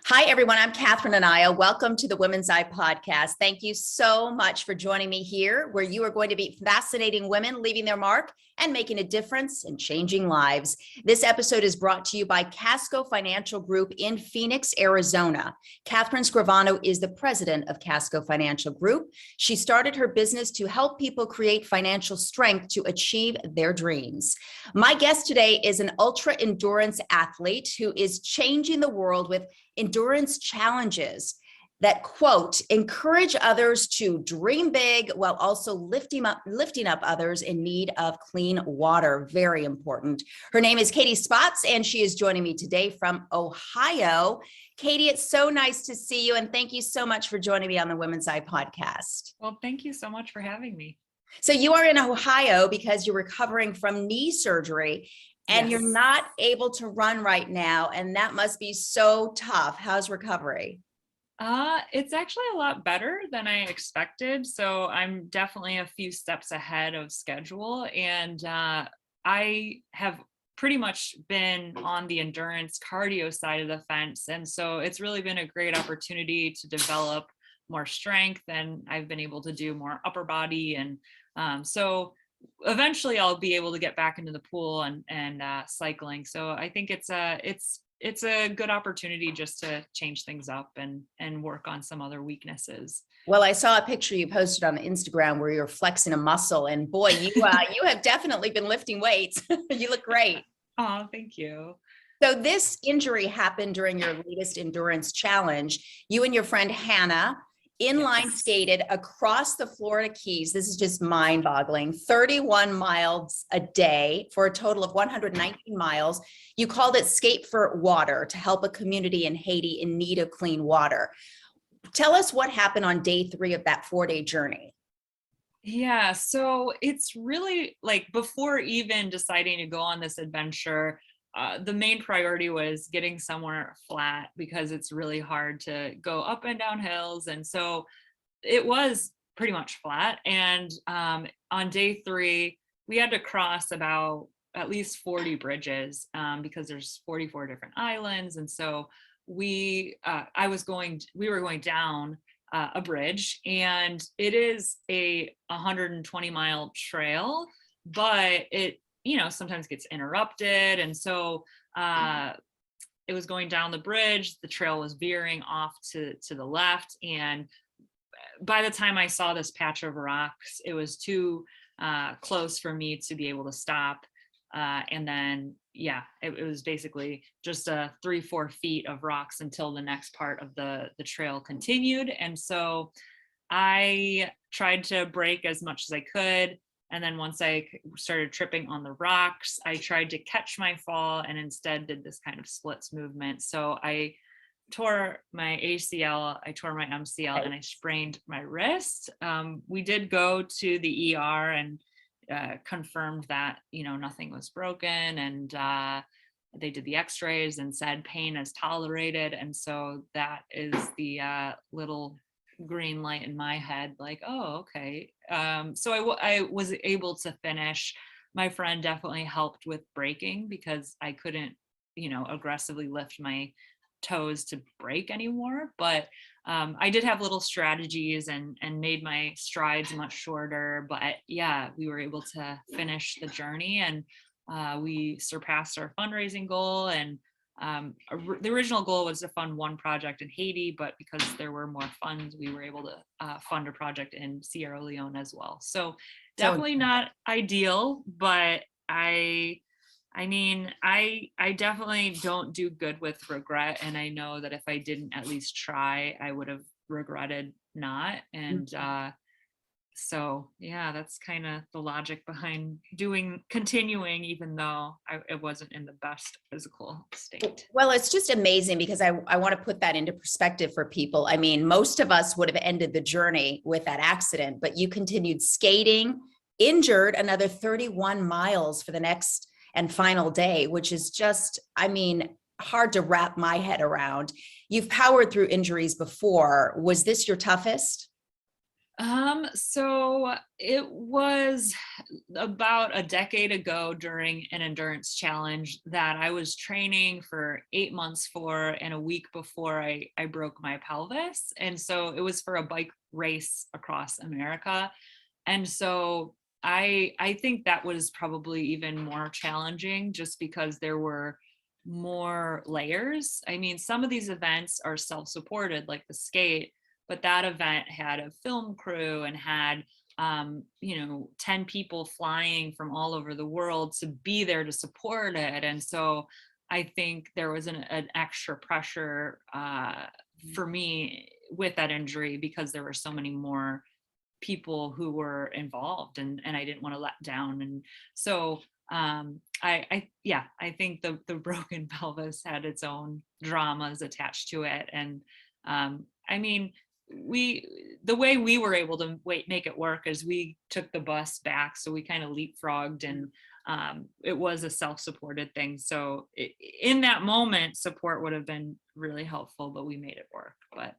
Hi, everyone. I'm Catherine Anaya. Welcome to the Women's Eye podcast. Thank you so much for joining me here, where you are going to be fascinating women leaving their mark and making a difference and changing lives. This episode is brought to you by Casco Financial Group in Phoenix, Arizona. Catherine Scrivano is the president of Casco Financial Group. She started her business to help people create financial strength to achieve their dreams. My guest today is an ultra endurance athlete who is changing the world with endurance challenges that, quote, encourage others to dream big while also lifting up others in need of clean water. Very important. Her name is Katie Spotz, and she is joining me today from Ohio. Katie, it's so nice to see you, and thank you so much for joining me on the Women's Eye podcast. Well, thank you so much for having me. So you are in Ohio because you're recovering from knee surgery. And Yes. You're not able to run right now, and that must be so tough. How's recovery? It's actually a lot better than I expected. So I'm definitely a few steps ahead of schedule. And I have pretty much been on the endurance cardio side of the fence. And so it's really been a great opportunity to develop more strength, and I've been able to do more upper body. And so eventually I'll be able to get back into the pool and cycling. So I think it's a good opportunity just to change things up and work on some other weaknesses. Well, I saw a picture you posted on Instagram where you're flexing a muscle, and boy, you have definitely been lifting weights. You look great. Oh, thank you. So this injury happened during your latest endurance challenge. You and your friend Hannah inline skated across the Florida Keys. This is just mind-boggling. 31 miles a day for a total of 119 miles. You called it Skate for Water to help a community in Haiti in need of clean water. Tell us what happened on day 3 of that 4-day journey. Yeah, so it's really like before even deciding to go on this adventure, the main priority was getting somewhere flat because it's really hard to go up and down hills. And so it was pretty much flat. And on day 3, we had to cross about at least 40 bridges because there's 44 different islands. And so we were going down a bridge, and it is a 120-mile trail, but it sometimes gets interrupted. And so it was going down the bridge, the trail was veering off to the left. And by the time I saw this patch of rocks, it was too close for me to be able to stop. And then, it was basically just 3-4 feet of rocks until the next part of the trail continued. And so I tried to brake as much as I could. And then once I started tripping on the rocks, I tried to catch my fall and instead did this kind of splits movement. So I tore my ACL, I tore my MCL, and I sprained my wrist. We did go to the ER and confirmed that, nothing was broken. And they did the x-rays and said pain is tolerated. And so that is the little green light in my head, like, oh, okay. So I was able to finish. My friend definitely helped with braking because I couldn't, aggressively lift my toes to brake anymore. But I did have little strategies and made my strides much shorter. But we were able to finish the journey, and we surpassed our fundraising goal. And the original goal was to fund one project in Haiti, but because there were more funds, we were able to fund a project in Sierra Leone as well. So definitely not ideal, but I definitely don't do good with regret. And I know that if I didn't at least try, I would have regretted not. And so that's kind of the logic behind continuing, even though it wasn't in the best physical state. Well, it's just amazing because I want to put that into perspective for people. I mean, most of us would have ended the journey with that accident, but you continued skating, injured another 31 miles for the next and final day, which is just, hard to wrap my head around. You've powered through injuries before. Was this your toughest? So it was about a decade ago during an endurance challenge that I was training for 8 months for, and a week before I broke my pelvis. And so it was for a bike race across America. And so I think that was probably even more challenging just because there were more layers. I mean, some of these events are self-supported, like the skate, but that event had a film crew and had 10 people flying from all over the world to be there to support it. And so I think there was an extra pressure for me with that injury because there were so many more people who were involved, and I didn't want to let down. And so I think the broken pelvis had its own dramas attached to it. And I mean, the way we were able to make it work is we took the bus back, so we kind of leapfrogged, and it was a self-supported thing. So in that moment, support would have been really helpful, but we made it work. But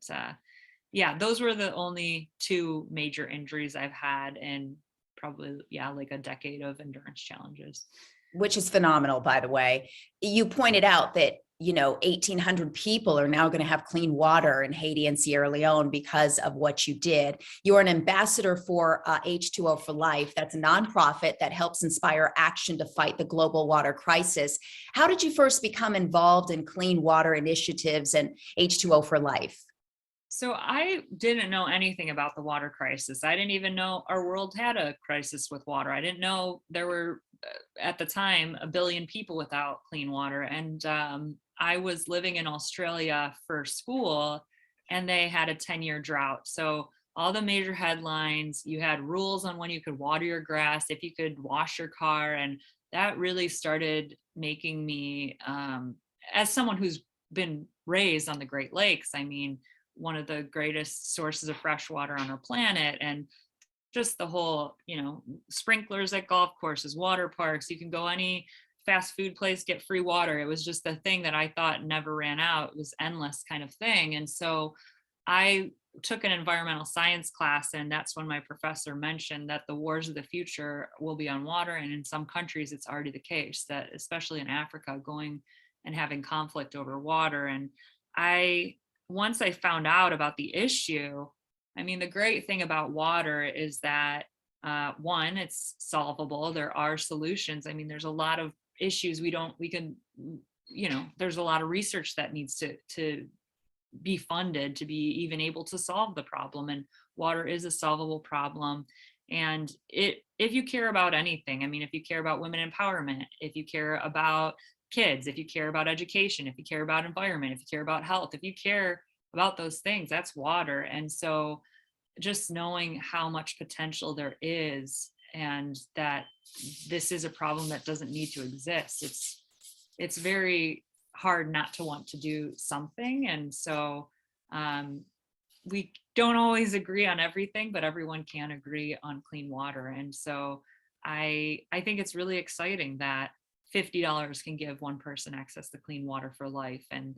yeah, those were the only two major injuries I've had in probably, like a decade of endurance challenges. Which is phenomenal, by the way. You pointed out that, 1,800 people are now going to have clean water in Haiti and Sierra Leone because of what you did. You're an ambassador for H2O for Life. That's a nonprofit that helps inspire action to fight the global water crisis. How did you first become involved in clean water initiatives and H2O for Life? So I didn't know anything about the water crisis. I didn't even know our world had a crisis with water. I didn't know there were, at the time, 1 billion people without clean water. And I was living in Australia for school, and they had a 10-year drought. So all the major headlines, you had rules on when you could water your grass, if you could wash your car. And that really started making me, as someone who's been raised on the Great Lakes, I mean, one of the greatest sources of fresh water on our planet, and just the whole, sprinklers at golf courses, water parks, you can go any fast food place, get free water. It was just a thing that I thought never ran out. It was endless kind of thing. And so I took an environmental science class, and that's when my professor mentioned that the wars of the future will be on water. And in some countries, it's already the case, that especially in Africa, going and having conflict over water. And once I found out about the issue, I mean, the great thing about water is that one, it's solvable. There are solutions. I mean, there's a lot of issues there's a lot of research that needs to be funded to be even able to solve the problem. And water is a solvable problem. And if you care about anything, I mean, if you care about women empowerment, if you care about kids, if you care about education, if you care about environment, if you care about health, if you care about those things, that's water. And so just knowing how much potential there is, and that this is a problem that doesn't need to exist, it's very hard not to want to do something. And so we don't always agree on everything, but everyone can agree on clean water. And so I think it's really exciting that $50 can give one person access to clean water for life. And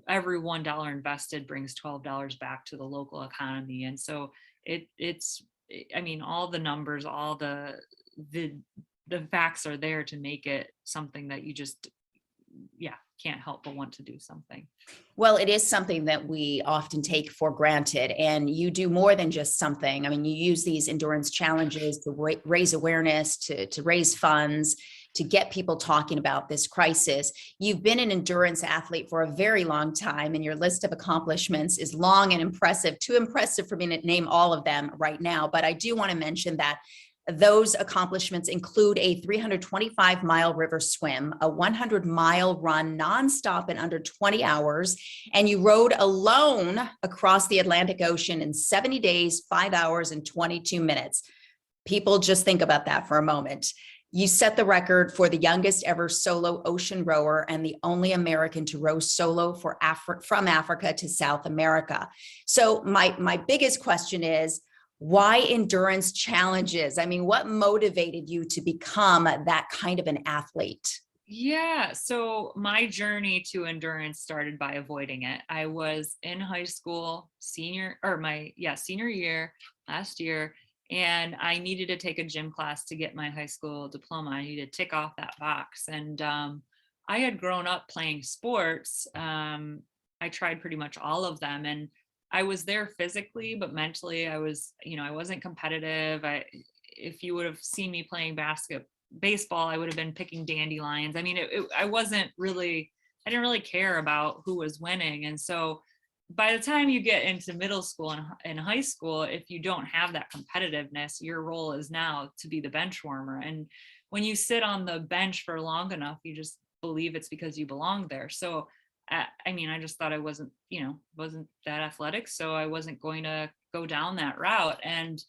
every $1 invested brings $12 back to the local economy. And so it's, I mean, all the numbers, all the facts are there to make it something that you just, can't help but want to do something. Well, it is something that we often take for granted, and you do more than just something. I mean, you use these endurance challenges to raise awareness, to raise funds, to get people talking about this crisis. You've been an endurance athlete for a very long time, and your list of accomplishments is long and impressive, too impressive for me to name all of them right now. But I do want to mention that those accomplishments include a 325-mile river swim, a 100-mile run nonstop in under 20 hours, and you rode alone across the Atlantic Ocean in 70 days, 5 hours, and 22 minutes. People, just think about that for a moment. You set the record for the youngest ever solo ocean rower and the only American to row solo from Africa to South America. So my biggest question is, why endurance challenges? I mean, what motivated you to become that kind of an athlete? Yeah. So my journey to endurance started by avoiding it. I was in high school, senior year last year, and I needed to take a gym class to get my high school diploma. I needed to tick off that box. And I had grown up playing sports. I tried pretty much all of them, and I was there physically, but mentally I was, I wasn't competitive. If you would have seen me playing baseball, I would have been picking dandelions. I mean, I didn't really care about who was winning. And so by the time you get into middle school and high school, if you don't have that competitiveness, your role is now to be the bench warmer. And when you sit on the bench for long enough, you just believe it's because you belong there. So, I mean, I just thought I wasn't that athletic. So I wasn't going to go down that route. And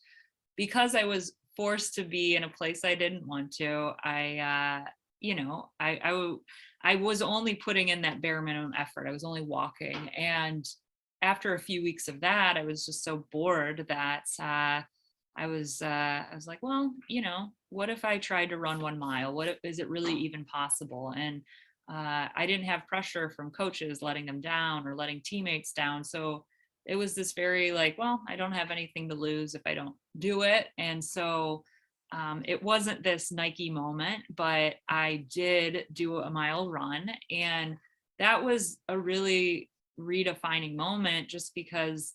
because I was forced to be in a place I didn't want to, I was only putting in that bare minimum effort. I was only walking. And after a few weeks of that, I was just so bored that I was like, well, what if I tried to run 1 mile? Is it really even possible? And I didn't have pressure from coaches letting them down or letting teammates down. So it was this very like, well, I don't have anything to lose if I don't do it. And so it wasn't this Nike moment, but I did do a mile run. And that was a really redefining moment just because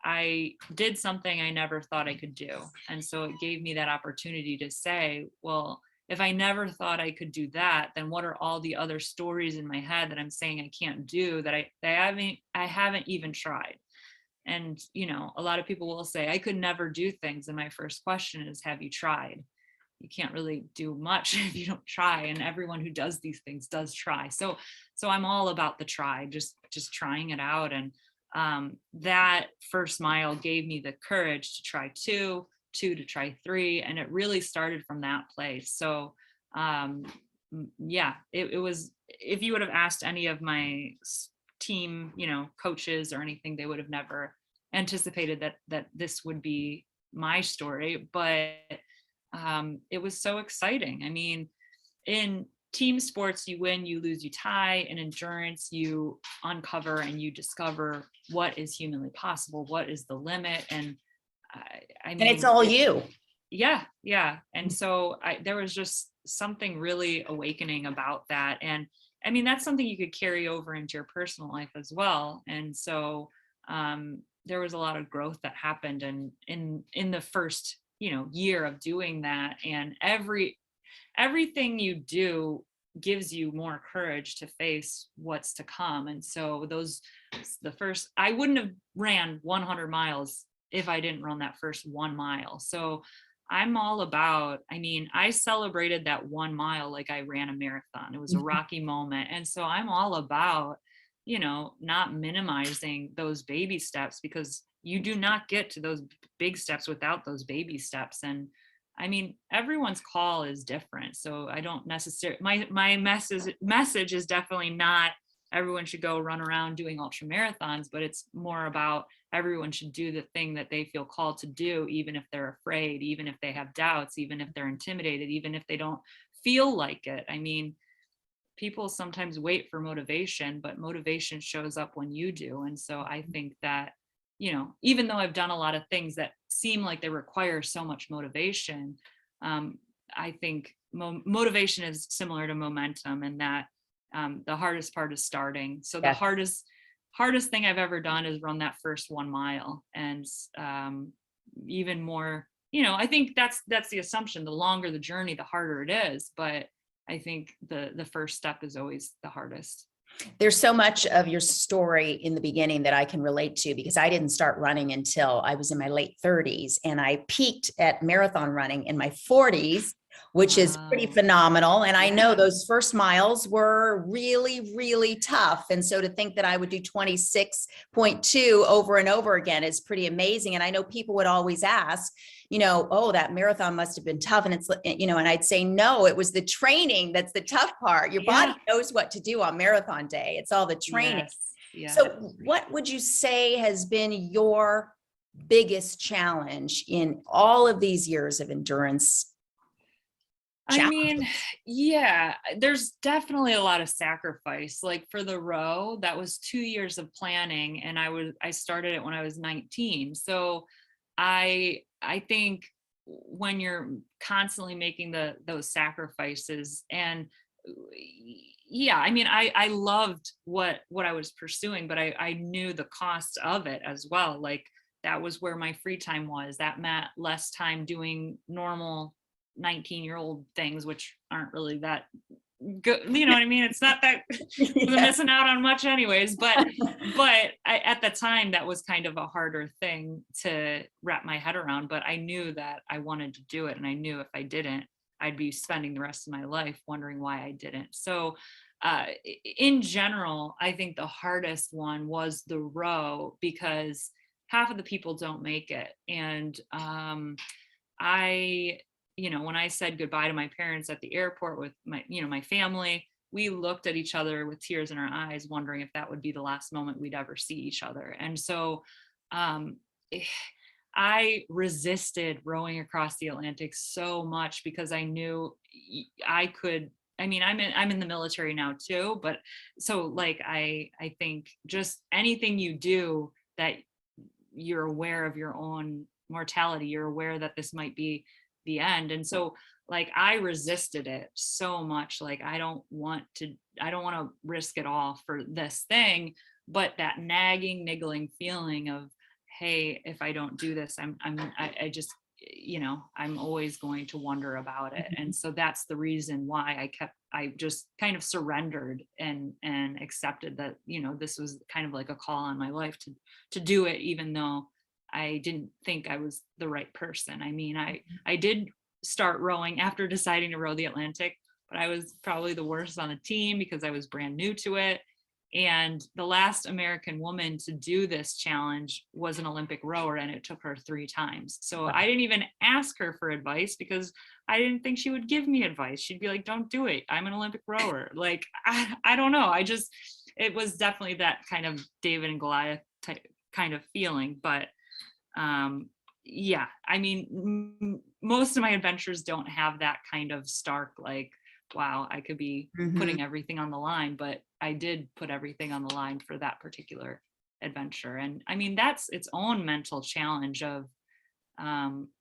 I did something I never thought I could do. And so it gave me that opportunity to say, well, if I never thought I could do that, then what are all the other stories in my head that I'm saying I can't do that I haven't even tried? And, a lot of people will say, I could never do things. And my first question is, have you tried? You can't really do much if you don't try. And everyone who does these things does try. So I'm all about the try, just trying it out. And that first mile gave me the courage to try two to try three. And it really started from that place. So yeah, it was, if you would have asked any of my team, coaches or anything, they would have never anticipated that this would be my story. But it was so exciting. I mean, in team sports, you win, you lose, you tie. In endurance, you uncover and you discover what is humanly possible, what is the limit. And I mean, And it's all you. Yeah. And so there was just something really awakening about that. And I mean, that's something you could carry over into your personal life as well. And so there was a lot of growth that happened in the first, year of doing that. And everything you do gives you more courage to face what's to come. And so I wouldn't have ran 100 miles if I didn't run that first 1 mile. So I'm all about, I celebrated that 1 mile like I ran a marathon. It was a rocky moment. And so I'm all about, not minimizing those baby steps, because you do not get to those big steps without those baby steps. And everyone's call is different. So I don't necessarily, my message is definitely not everyone should go run around doing ultra marathons, but it's more about everyone should do the thing that they feel called to do, even if they're afraid, even if they have doubts, even if they're intimidated, even if they don't feel like it. People sometimes wait for motivation, but motivation shows up when you do. And so I think that, even though I've done a lot of things that seem like they require so much motivation, I think motivation is similar to momentum, and that the hardest part is starting. So the hardest thing I've ever done is run that first 1 mile. And even more, I think that's the assumption. The longer the journey, the harder it is. But I think the first step is always the hardest. There's so much of your story in the beginning that I can relate to, because I didn't start running until I was in my late 30s, and I peaked at marathon running in my 40s, which is pretty phenomenal. And I know those first miles were really, really tough. And so to think that I would do 26.2 over and over again is pretty amazing. And I know people would always ask, oh, that marathon must have been tough. And it's, and I'd say, no, it was the training that's the tough part. Your body knows what to do on marathon day. It's all the training. Yes. So what would you say has been your biggest challenge in all of these years of endurance? I mean, yeah, there's definitely a lot of sacrifice. Like for the row, that was 2 years of planning, and I started it when I was 19. So I think when you're constantly making those sacrifices, and yeah, I mean, I loved what I was pursuing, but I knew the cost of it as well. Like that was where my free time was. That meant less time doing normal 19-year-old things, which aren't really that good. You know what I mean? It's not that I'm missing out on much anyways, but at the time that was kind of a harder thing to wrap my head around. But I knew that I wanted to do it. And I knew if I didn't, I'd be spending the rest of my life wondering why I didn't. So in general, I think the hardest one was the row, because half of the people don't make it. And I, when I said goodbye to my parents at the airport with my family, we looked at each other with tears in our eyes, wondering if that would be the last moment we'd ever see each other. And so I resisted rowing across the Atlantic so much, because I knew I could. I mean, I'm in the military now too, but so like I think just anything you do that you're aware of your own mortality, you're aware that this might be the end. And so like I resisted it so much. Like I don't want to risk it all for this thing. But that nagging, niggling feeling of, hey, if I don't do this, I just, I'm always going to wonder about it. And so that's the reason why I just kind of surrendered and accepted that, this was kind of like a call on my life to do it, even though I didn't think I was the right person. I mean, I did start rowing after deciding to row the Atlantic, but I was probably the worst on the team because I was brand new to it. And the last American woman to do this challenge was an Olympic rower, and it took her 3 times. So I didn't even ask her for advice, because I didn't think she would give me advice. She'd be like, don't do it. I'm an Olympic rower. Like, I don't know. It was definitely that kind of David and Goliath type kind of feeling. But yeah, I mean, most of my adventures don't have that kind of stark, like, wow, I could be putting everything on the line, but I did put everything on the line for that particular adventure. And I mean, that's its own mental challenge of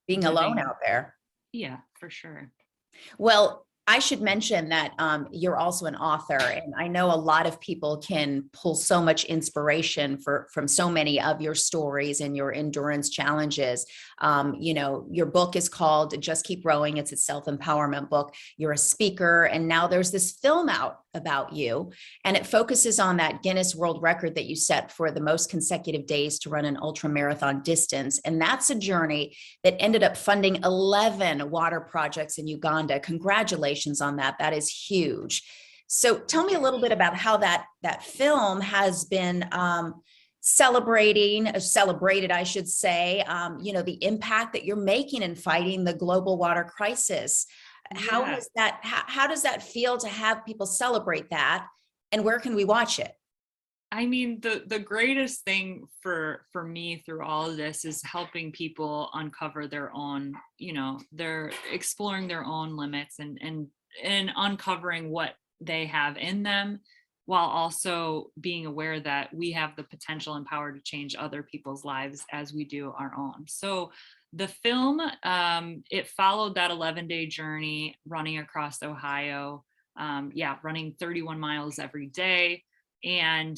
being alone out there. Yeah, for sure. Well, I should mention that you're also an author, and I know a lot of people can pull so much inspiration from so many of your stories and your endurance challenges. Your book is called Just Keep Rowing. It's a self-empowerment book. You're a speaker, and now there's this film out about you, and it focuses on that Guinness World Record that you set for the most consecutive days to run an ultra marathon distance. And that's a journey that ended up funding 11 water projects in Uganda. Congratulations on that. That is huge. So tell me a little bit about how that film has been celebrated, I should say, the impact that you're making in fighting the global water crisis. How does that feel to have people celebrate that, and where can we watch it? I mean, the greatest thing for me through all of this is helping people uncover their own, they're exploring their own limits and uncovering what they have in them, while also being aware that we have the potential and power to change other people's lives as we do our own. So the film, it followed that 11-day journey running across Ohio, running 31 miles every day. And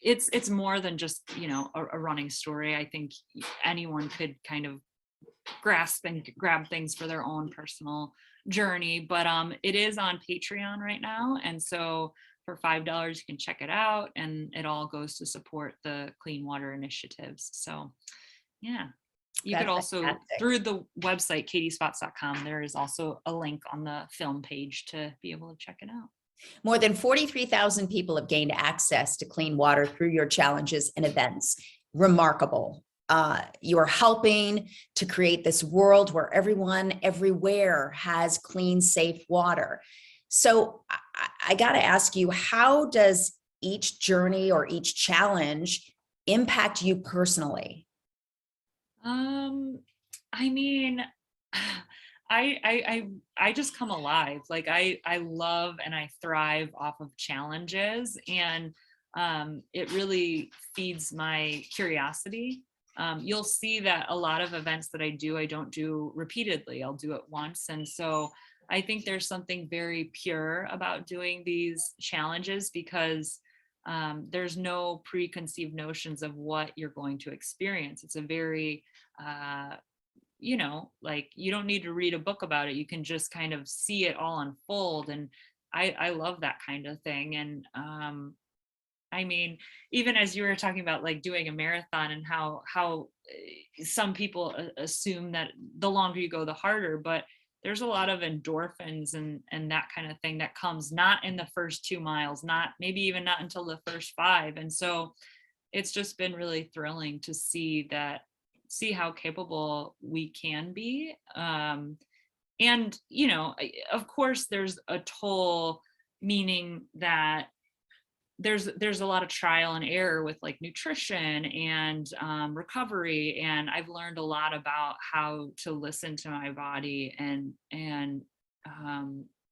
it's more than just, a running story. I think anyone could kind of grasp and grab things for their own personal journey, but it is on Patreon right now. And so for $5, you can check it out, and it all goes to support the clean water initiatives. So yeah, you could also, through the website, katiespotz.com, there is also a link on the film page to be able to check it out. More than 43,000 people have gained access to clean water through your challenges and events. Remarkable. You are helping to create this world where everyone, everywhere has clean, safe water. So I got to ask you, how does each journey or each challenge impact you personally? I mean, I just come alive. Like I love and I thrive off of challenges, and it really feeds my curiosity. You'll see that a lot of events that I don't do repeatedly. I'll do it once. And so I think there's something very pure about doing these challenges, because there's no preconceived notions of what you're going to experience. It's a very, like, you don't need to read a book about it. You can just kind of see it all unfold. And I love that kind of thing. And I mean, even as you were talking about like doing a marathon, and how some people assume that the longer you go, the harder, but there's a lot of endorphins and that kind of thing that comes not in the first 2 miles, not maybe even not until the first 5. And so it's just been really thrilling to see how capable we can be. And of course there's a toll, meaning that there's a lot of trial and error with like nutrition and recovery. And I've learned a lot about how to listen to my body and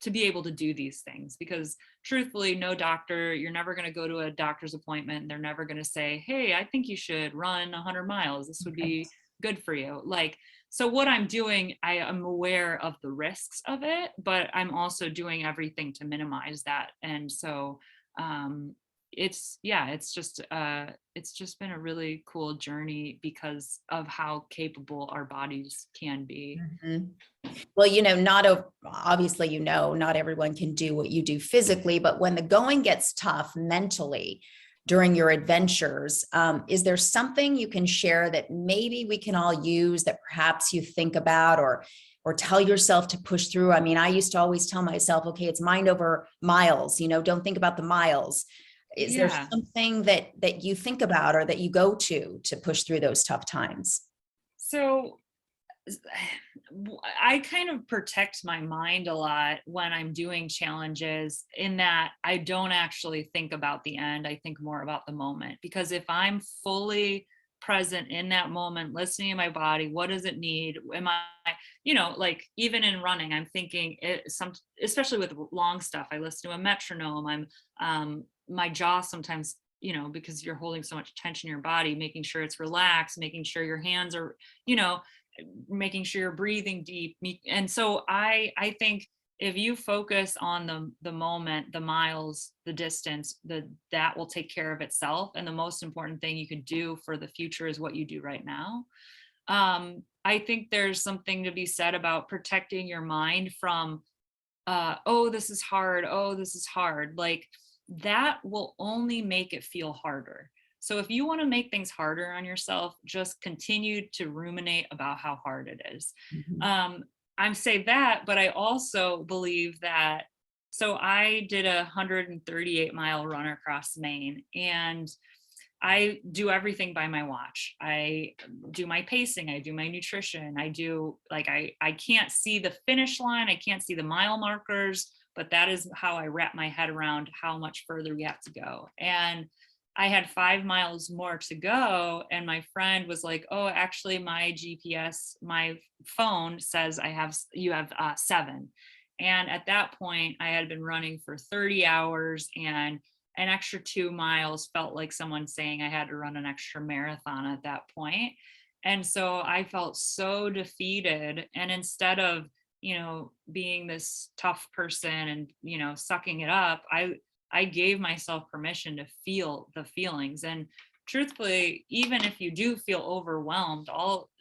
to be able to do these things, because truthfully, no doctor, you're never going to go to a doctor's appointment and they're never going to say, hey, I think you should run 100 miles. This would be good for you. Like, so what I'm doing, I am aware of the risks of it, but I'm also doing everything to minimize that. And so it's just been a really cool journey because of how capable our bodies can be. Mhm. Well, obviously, not everyone can do what you do physically, but when the going gets tough mentally during your adventures, is there something you can share that maybe we can all use, that perhaps you think about or tell yourself to push through? I mean, I used to always tell myself, okay, it's mind over miles, don't think about the miles. Is there Yeah. something that you think about or that you go to push through those tough times? So I kind of protect my mind a lot when I'm doing challenges, in that I don't actually think about the end. I think more about the moment, because if I'm fully present in that moment, listening to my body, what does it need? Am I, like even in running, I'm thinking especially with long stuff, I listen to a metronome. My jaw sometimes, because you're holding so much tension in your body, making sure it's relaxed, making sure your hands are, making sure you're breathing deep. And so I think if you focus on the moment, the miles, the distance, that will take care of itself. And the most important thing you can do for the future is what you do right now. I think there's something to be said about protecting your mind from oh, this is hard, oh, this is hard. Like, that will only make it feel harder. So if you want to make things harder on yourself, just continue to ruminate about how hard it is. Mhm. I say that, but I also believe that. So I did a 138-mile run across Maine, and I do everything by my watch. I do my pacing, I do my nutrition, I do, like, I can't see the finish line, I can't see the mile markers, but that is how I wrap my head around how much further we have to go. And I had 5 miles more to go, and my friend was like, "Oh, actually my GPS, my phone says you have 7." And at that point, I had been running for 30 hours, and an extra 2 miles felt like someone saying I had to run an extra marathon at that point. And so I felt so defeated. And instead of, being this tough person and, sucking it up, I gave myself permission to feel the feelings. And truthfully, even if you do feel overwhelmed,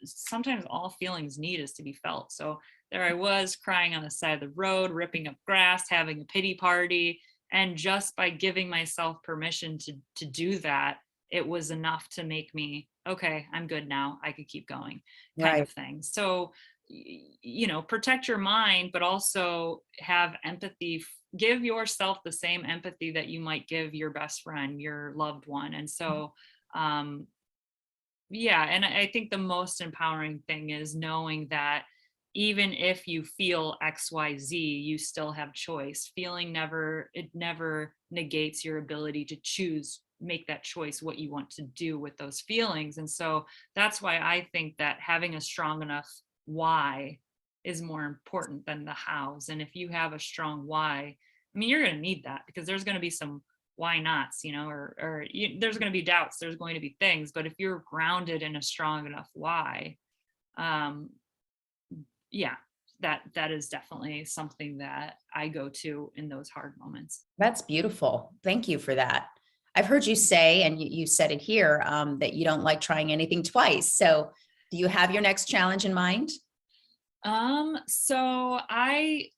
sometimes all feelings need is to be felt. So there I was, crying on the side of the road, ripping up grass, having a pity party. And just by giving myself permission to do that, it was enough to make me, okay, I'm good now, I could keep going, kind Right. of thing. So protect your mind, but also have empathy. Give yourself the same empathy that you might give your best friend, your loved one. And so yeah, and I think the most empowering thing is knowing that even if you feel XYZ, you still have choice. It never negates your ability to choose, make that choice, what you want to do with those feelings. And so that's why I think that having a strong enough why is more important than the hows. And if you have a strong why, I mean, you're going to need that, because there's going to be some why nots, there's going to be doubts, there's going to be things, but if you're grounded in a strong enough why, yeah, that is definitely something that I go to in those hard moments. That's beautiful. Thank you for that. I've heard you say, and you said it here, that you don't like trying anything twice. So do you have your next challenge in mind? So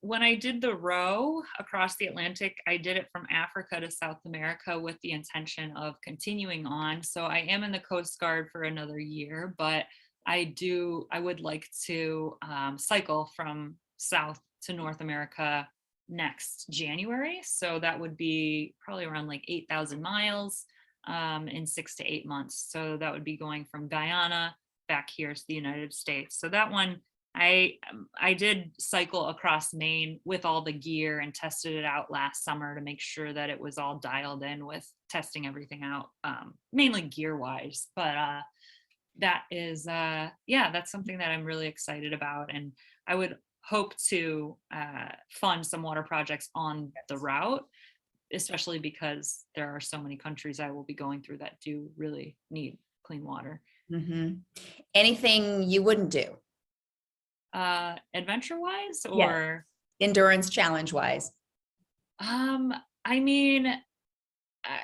when I did the row across the Atlantic, I did it from Africa to South America with the intention of continuing on. So I am in the Coast Guard for another year, but I would like to cycle from South to North America next January. So that would be probably around like 8,000 miles in 6 to 8 months. So that would be going from Guyana back here to the United States. So that one, I did cycle across Maine with all the gear and tested it out last summer to make sure that it was all dialed in with testing everything out, mainly gear wise. But that is, that's something that I'm really excited about. And I would hope to fund some water projects on the route, especially because there are so many countries I will be going through that do really need clean water. Mm-hmm. Anything you wouldn't do? Adventure wise or endurance challenge wise? I mean,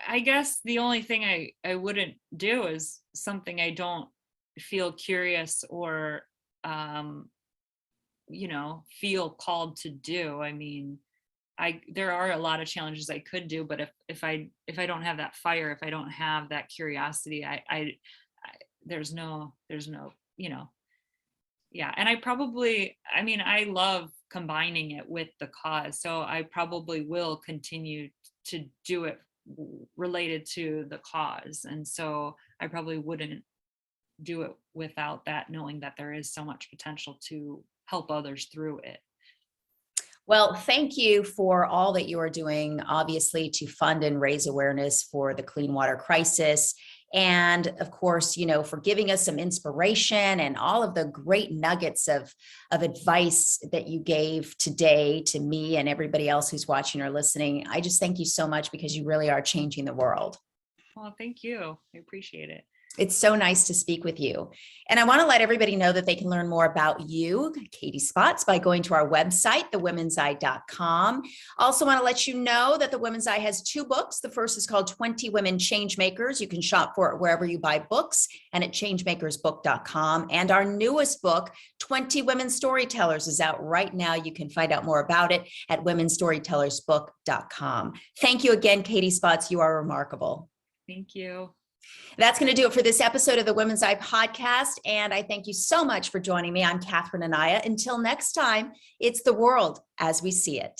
I guess the only thing I wouldn't do is something I don't feel curious or feel called to do. I mean, there are a lot of challenges I could do, but if I don't have that fire, if I don't have that curiosity, I there's no yeah. And I love combining it with the cause. So I probably will continue to do it related to the cause. And so I probably wouldn't do it without that, knowing that there is so much potential to help others through it. Well, thank you for all that you are doing, obviously, to fund and raise awareness for the clean water crisis. And of course, for giving us some inspiration and all of the great nuggets of advice that you gave today to me and everybody else who's watching or listening. I just thank you so much, because you really are changing the world. Well, thank you. I appreciate it. It's so nice to speak with you. And I want to let everybody know that they can learn more about you, Katie Spotz, by going to our website, thewomenseye.com. Also want to let you know that The Women's Eye has 2 books. The first is called 20 Women Changemakers. You can shop for it wherever you buy books and at changemakersbook.com. And our newest book, 20 Women Storytellers, is out right now. You can find out more about it at womenstorytellersbook.com. Thank you again, Katie Spotz. You are remarkable. Thank you. That's going to do it for this episode of the Women's Eye podcast. And I thank you so much for joining me. I'm Catherine Anaya. Until next time, it's the world as we see it.